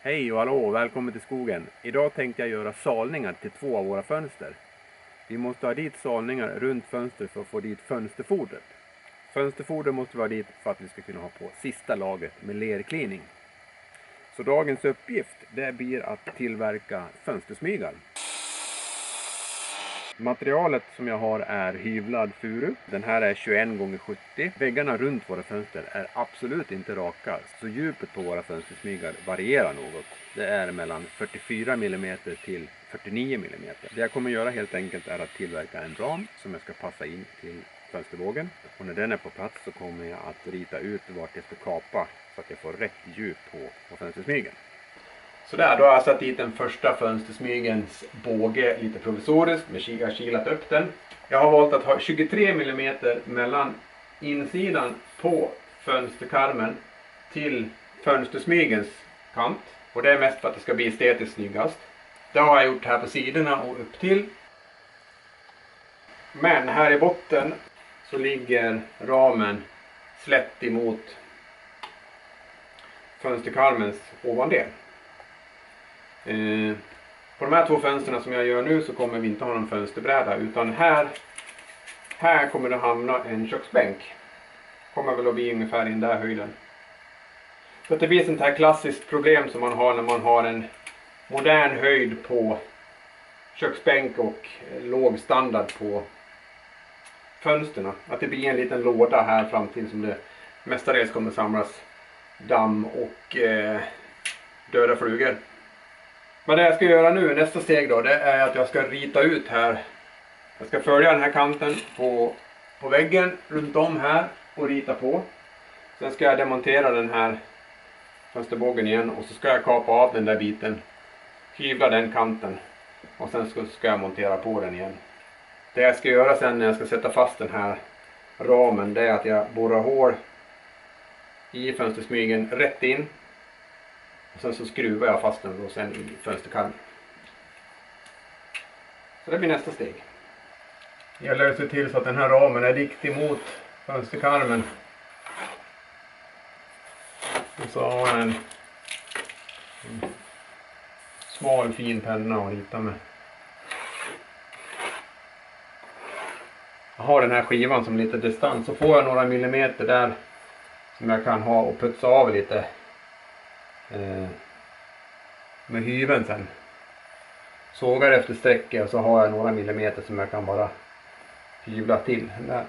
Hej och hallå, välkommen till skogen. Idag tänkte jag göra salningar till 2 av våra fönster. Vi måste ha dit salningar runt fönstret för att få dit fönsterfodret. Fönsterfoder måste vi ha dit för att vi ska kunna ha på sista lagret med lerklining. Så dagens uppgift det blir att tillverka fönstersmygar. Materialet som jag har är hyvlad furu. Den här är 21 x 70. Väggarna runt våra fönster är absolut inte raka. Så djupet på våra fönstersmygar varierar något. Det är mellan 44 mm till 49 mm. Det jag kommer göra helt enkelt är att tillverka en ram som jag ska passa in till fönsterbågen. Och när den är på plats så kommer jag att rita ut vart jag ska kapa så att jag får rätt djup på fönstersmygen. Så där, då har jag satt dit den första fönstersmygens båge lite provisoriskt med kilat upp den. Jag har valt att ha 23 mm mellan insidan på fönsterkarmen till fönstersmygens kant. Och det är mest för att det ska bli estetiskt snyggast. Det har jag gjort här på sidorna och upp till. Men här i botten så ligger ramen slätt emot fönsterkarmens ovandel. På de här 2 fönsterna som jag gör nu så kommer vi inte ha någon fönsterbräda, utan här kommer det hamna en köksbänk. Kommer väl att bli ungefär i den där höjden. Så det blir sånt här klassiskt problem som man har när man har en modern höjd på köksbänk och låg standard på fönsterna. Att det blir en liten låda här fram till som det mestadels kommer samlas damm och döda flugor. Men det jag ska göra nu, nästa steg då, det är att jag ska rita ut här. Jag ska följa den här kanten på väggen runt om här och rita på. Sen ska jag demontera den här fönsterbågen igen och så ska jag kapa av den där biten. Hyvla den kanten och sen ska jag montera på den igen. Det jag ska göra sen när jag ska sätta fast den här ramen, det är att jag borrar hål i fönstersmygen rätt in. Och sen så skruvar jag fast den och sen i fönsterkarmen. Så det blir nästa steg. Det gäller att se till så att den här ramen är riktig mot fönsterkarmen. Och så har jag en smal fin penna att rita med. Jag har den här skivan som lite distans, så får jag några millimeter där som jag kan ha och putsa av lite med hyveln sen. Sågar efter strecket och så har jag några millimeter som jag kan bara hyvla till där.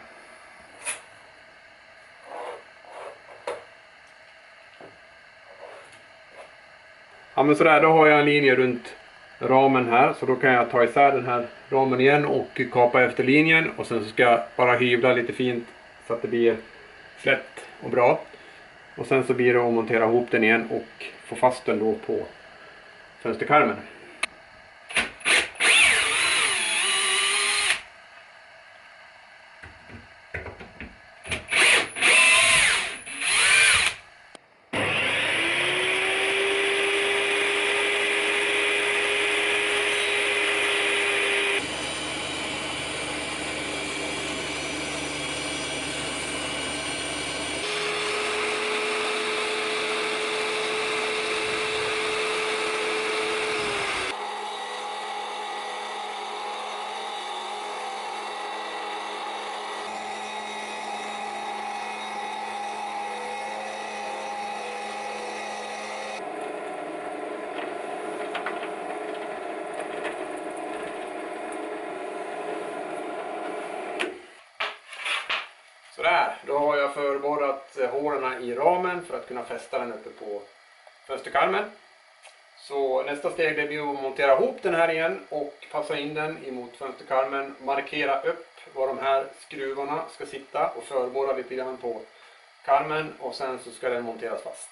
Ja, men sådär, då har jag en linje runt ramen här, så då kan jag ta isär den här ramen igen och kapa efter linjen, och sen så ska jag bara hyvla lite fint så att det blir slätt och bra. Och sen så blir det att montera ihop den igen och få fast den då på fönsterkarmen. Sådär, då har jag förborrat hålen i ramen för att kunna fästa den uppe på fönsterkarmen. Så nästa steg det blir att montera ihop den här igen och passa in den emot fönsterkarmen. Markera upp var de här skruvarna ska sitta och förborra lite grann på karmen, och sen så ska den monteras fast.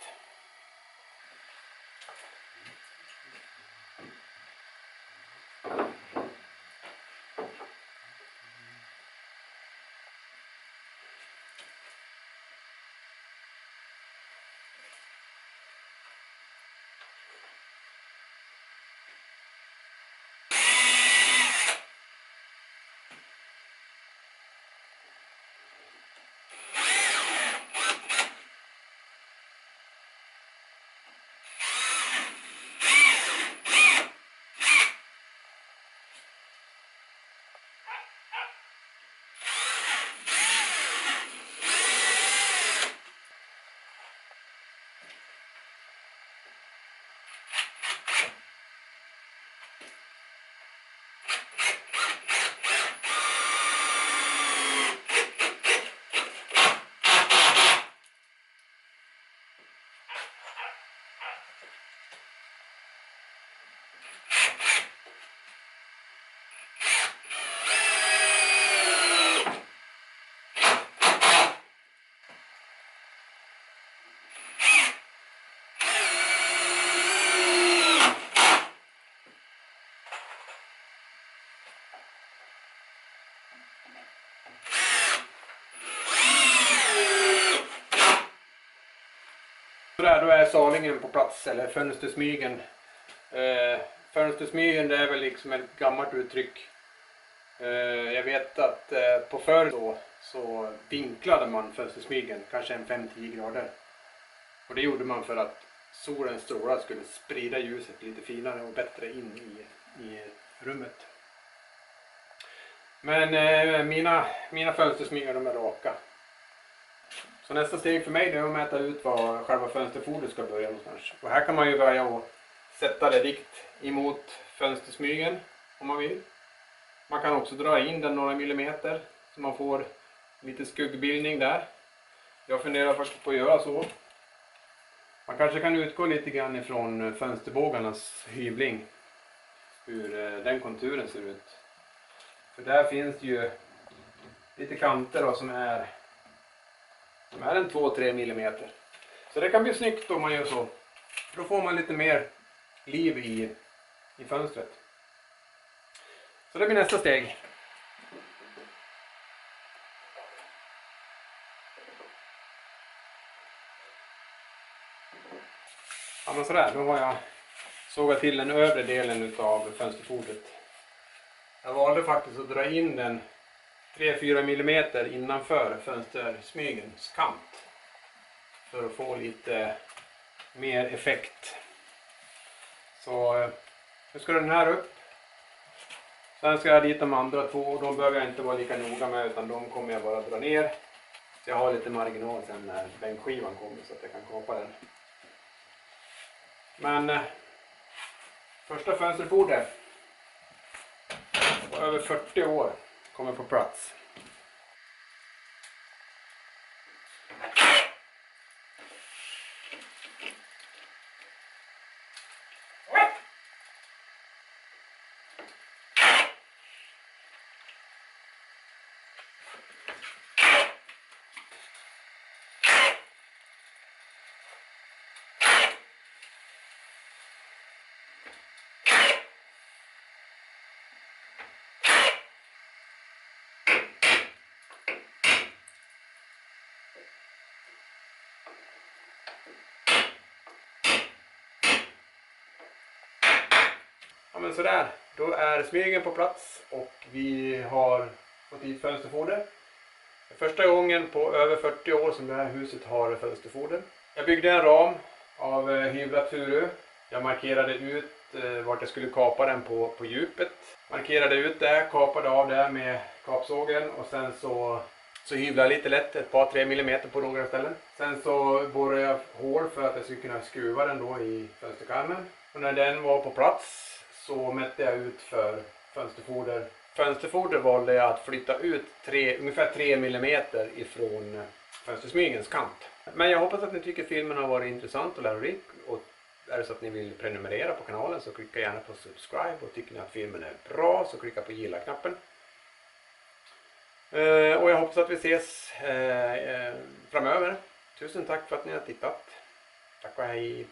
Så där, då är salingen på plats, eller fönstersmygen. Fönstersmygen, det är väl liksom ett gammalt uttryck. Jag vet att på förr så vinklade man fönstersmygen kanske en 5-10 grader. Och det gjorde man för att solens strålar skulle sprida ljuset lite finare och bättre in i rummet. Men mina fönstersmygar, de är raka. Så nästa steg för mig är att mäta ut var själva fönsterfodret ska börja någonstans. Och här kan man ju börja och sätta det vikt emot fönstersmygen om man vill. Man kan också dra in den några millimeter så man får lite skuggbildning där. Jag funderar faktiskt på att göra så. Man kanske kan utgå lite grann ifrån fönsterbågarnas hyvling. Hur den konturen ser ut. För där finns det ju lite kanter då, som är en 2-3 millimeter. Så det kan bli snyggt om man gör så. Då får man lite mer liv i fönstret. Så det blir nästa steg. Ja, men sådär, då har jag sågat till den övre delen av fönsterfodret. Jag valde faktiskt att dra in den 3-4 millimeter innanför fönstersmygens kant. För att få lite mer effekt. Så nu ska den här upp. Sen ska jag dit de andra två, och de behöver jag inte vara lika noga med, utan de kommer jag bara dra ner. Så jag har lite marginal sen när bänkskivan kommer så att jag kan kapa den. Men första fönsterfodret på över 40 år kommer på plats. Ja, men sådär, då är smygen på plats och vi har fått hit fönsterfoder. Första gången på över 40 år som det här huset har fönsterfoder. Jag byggde en ram av hyvlat furu. Jag markerade ut vart jag skulle kapa den på djupet. Markerade ut det, kapade av det med kapsågen och sen så hyvlade jag lite lätt, ett par 3 millimeter på några ställen. Sen så borrade jag hål för att jag skulle kunna skruva den då i fönsterkarmen. Och när den var på plats så mätte jag ut för fönsterfoder. Fönsterfoder valde jag att flytta ut ungefär 3 millimeter ifrån fönstersmygens kant. Men jag hoppas att ni tycker filmen har varit intressant och lärorik. Och är det så att ni vill prenumerera på kanalen så klicka gärna på subscribe. Och tycker ni att filmen är bra så klicka på gilla-knappen. Och jag hoppas att vi ses framöver. Tusen tack för att ni har tittat. Tack och hej.